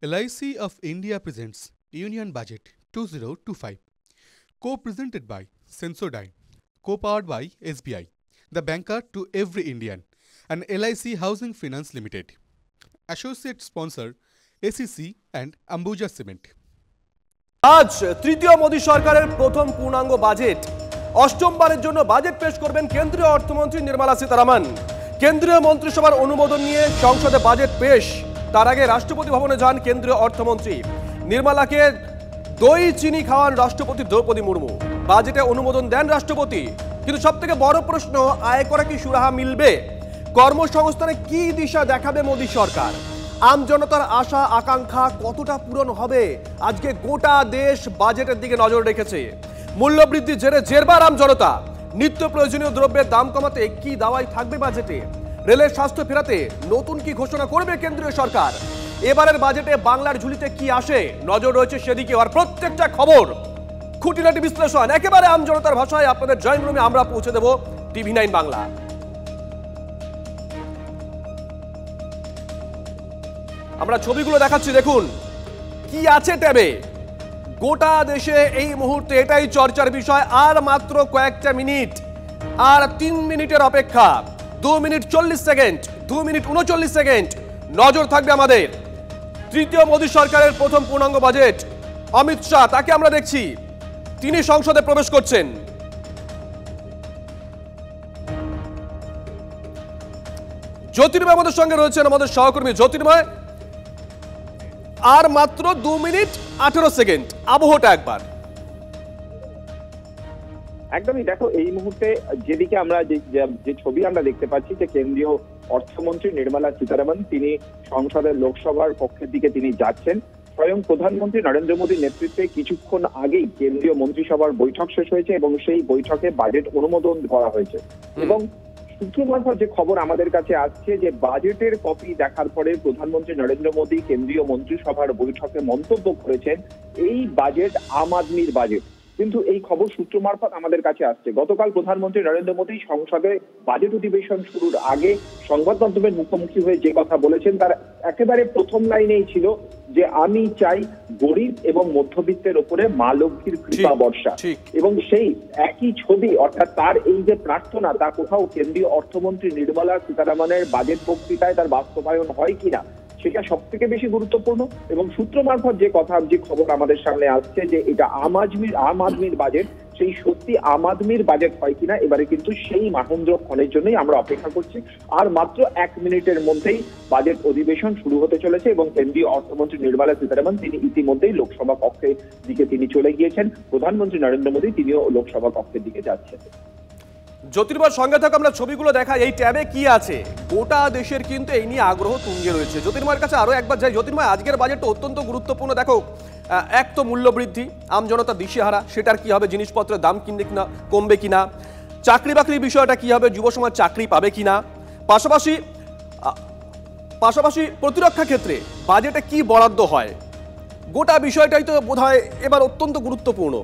LIC of India presents Union Budget 2025, co-presented by Sensodyne, co-powered by SBI, the banker to every Indian, and LIC Housing Finance Limited. Associate sponsor ACC and Ambuja Cement. আজ তৃতীয় মোদী সরকারের প্রথম পূর্ণাঙ্গ budget অষ্টমবারের জন্য budget পেশ করবেন কেন্দ্রীয় অর্থমন্ত্রী নির্মলা সীতারামন। কেন্দ্রীয় মন্ত্রিসভার অনুমোদন নিয়ে সংসদে বাজেট পেশ। তার আগে রাষ্ট্রপতি ভবনে যান কেন্দ্রীয় অর্থমন্ত্রী। নির্মলাকে দই চিনি খাওয়ান রাষ্ট্রপতি দ্রৌপদী মুর্মু। বাজেটে অনুমোদন দেন রাষ্ট্রপতি। কিন্তু সবথেকে বড় প্রশ্ন, আয় করা কি সুরাহা মিলবে? কর্মসংস্থানে কি দিশা দেখাবে মোদী সরকার? আম জনতার আশা আকাঙ্ক্ষা কতটা পূরণ হবে? আজকে গোটা দেশ বাজেটের দিকে নজর রেখেছে। মূল্যবৃদ্ধির জেরে জেরবার আম জনতা। নিত্য প্রয়োজনীয় দ্রব্যের দাম কমাতে কি দাওয়াই থাকবে বাজেটে? রেলের স্বাস্থ্য ফেরাতে নতুন কি ঘোষণা করবে কেন্দ্রীয় সরকার? এবারের বাজেটে বাংলার ঝুলিতে কি আসে, নজর রয়েছে সেদিকে। আর প্রত্যেকটা খবর খুঁটিনাটি বিশ্লেষণ একেবারে আম জনতার ভাষায় আপনাদের ড্রয়িং রুমে আমরা পৌঁছে দেব TV9 বাংলা। আমরা ছবিগুলো দেখাচ্ছি, দেখুন কি আছে ট্যাবে। গোটা দেশে এই মুহূর্তে এটাই চর্চার বিষয়। আর মাত্র কয়েকটা মিনিট, আর 3 মিনিটের অপেক্ষা। 2 মিনিট 40 সেকেন্ড, 2 মিনিট 39 সেকেন্ড। নজর থাকবে আমাদের। তৃতীয় মোদী সরকারের প্রথম পূর্ণাঙ্গ বাজেট। অমিত শাহ, তাকে আমরা দেখছি, তিনি সংসদে প্রবেশ করছেন। জ্যোতির্ময় আমাদের সঙ্গে রয়েছেন, আমাদের সহকর্মী জ্যোতির্ময়। আর মাত্র 2 মিনিট 18 সেকেন্ড। আবহটা একবার। একদমই দেখো, এই মুহূর্তে যেদিকে আমরা যে ছবি আমরা দেখতে পাচ্ছি, যে কেন্দ্রীয় অর্থমন্ত্রী নির্মলা সীতারামন তিনি সংসদের লোকসভার পক্ষের দিকে তিনি যাচ্ছেন। স্বয়ং প্রধানমন্ত্রী নরেন্দ্র মোদীর নেতৃত্বে কিছুক্ষণ আগেই কেন্দ্রীয় মন্ত্রিসভার বৈঠক শেষ হয়েছে এবং সেই বৈঠকে বাজেট অনুমোদন করা হয়েছে। এবং সূত্র মারফত যে খবর আমাদের কাছে আসছে, যে বাজেটের কপি দেখার পরে প্রধানমন্ত্রী নরেন্দ্র মোদী কেন্দ্রীয় মন্ত্রিসভার বৈঠকে মন্তব্য করেছেন এই বাজেট আম আদমির বাজেট। কিন্তু এই খবর সূত্র মারফত আমাদের কাছে আসছে। গতকাল প্রধানমন্ত্রী নরেন্দ্র মোদী সংসদে বাজেট অধিবেশন শুরুর আগে সংবাদ মাধ্যমের মুখোমুখি হয়ে যে কথা বলেছেন, তার একেবারে প্রথম লাইনেই ছিল যে আমি চাই গরিব এবং মধ্যবিত্তের উপরে মা লক্ষ্মীর কৃপা বর্ষা। এবং সেই একই ছবি, অর্থাৎ তার এই যে প্রার্থনা, তা কোথাও কেন্দ্রীয় অর্থমন্ত্রী নির্মলা সীতারামনের বাজেট বক্তৃতায় তার বাস্তবায়ন হয় কিনা, সেটা সব থেকে বেশি গুরুত্বপূর্ণ। এবং সূত্র মারফত যে কথা, যে খবর আমাদের সামনে আসছে, যে এটা আম আদমির বাজেট, সেই সত্যি আম আদমির বাজেট হয় কিনা এবারে কিন্তু সেই মাহেন্দ্রক্ষণের জন্যই আমরা অপেক্ষা করছি। আর মাত্র 1 মিনিটের মধ্যেই বাজেট অধিবেশন শুরু হতে চলেছে এবং কেন্দ্রীয় অর্থমন্ত্রী নির্মলা সীতারামন তিনি ইতিমধ্যেই লোকসভা কক্ষের দিকে তিনি চলে গিয়েছেন। প্রধানমন্ত্রী নরেন্দ্র মোদী তিনিও লোকসভা কক্ষের দিকে যাচ্ছেন। জ্যোতির্ময় সঙ্গে থাকা, আমরা ছবিগুলো দেখা, এই ট্যাবে কি আছে। গোটা দেশের কিন্তু এই নিয়ে আগ্রহ তুঙ্গে রয়েছে। জ্যোতির্ময়ের কাছে আরো একবার যাই। জ্যোতির্ময়, আজকের বাজেটটা অত্যন্ত গুরুত্বপূর্ণ। দেখো, এক তো মূল্যবৃদ্ধি, আমজনতা দিশেহারা, সেটার কি হবে? জিনিসপত্রের দাম কিনবে কিনা, কমবে কিনা? চাকরি বাকরির বিষয়টা কি হবে? যুব সমাজ চাকরি পাবে কিনা? পাশাপাশি প্রতিরক্ষা ক্ষেত্রে বাজেটে কি বরাদ্দ হয়? গোটা বিষয়টাই তো বোধহয় এবার অত্যন্ত গুরুত্বপূর্ণ।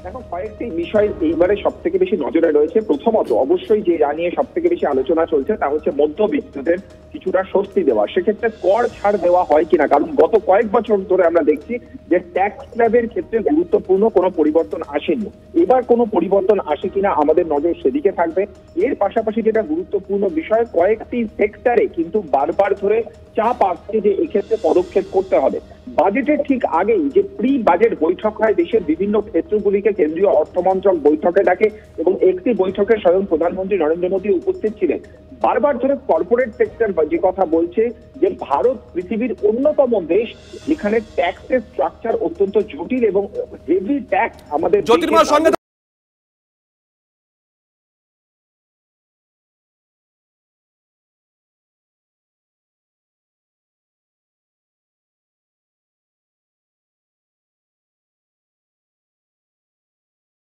এখন কয়েকটি বিষয় এইবারে সব থেকে বেশি নজরে রয়েছে। প্রথমত অবশ্যই যে নিয়ে সব থেকে বেশি আলোচনা চলছে তা হচ্ছে মধ্যবিত্তদের কিছুটা স্বস্তি দেওয়া। সেক্ষেত্রে কর ছাড় দেওয়া হয় কিনা, কারণ গত কয়েক বছর ধরে আমরা দেখছি যে ট্যাক্স স্ল্যাবের ক্ষেত্রে গুরুত্বপূর্ণ কোনো পরিবর্তন আসেনি। এবার কোনো পরিবর্তন আসে কিনা আমাদের নজর সেদিকে থাকবে। এর পাশাপাশি যেটা গুরুত্বপূর্ণ বিষয়, কয়েকটি সেক্টরে কিন্তু বারবার ধরে চাপ আসছে যে এক্ষেত্রে পদক্ষেপ করতে হবে। বাজেটের ঠিক আগেই যে প্রি বাজেট বৈঠক হয়, দেশের বিভিন্ন ক্ষেত্রগুলিকে কেন্দ্রীয় অর্থমন্ত্রক বৈঠকে ডাকে এবং একটি বৈঠকে স্বয়ং প্রধানমন্ত্রী নরেন্দ্র মোদী উপস্থিত ছিলেন। বারবার ধরে কর্পোরেট সেক্টর যে কথা বলছে যে ভারত পৃথিবীর অন্যতম দেশ যেখানে ট্যাক্সের স্ট্রাকচার অত্যন্ত জটিল এবং হেভি ট্যাক্স আমাদের। জ্যোতির্ময় সঙ্গে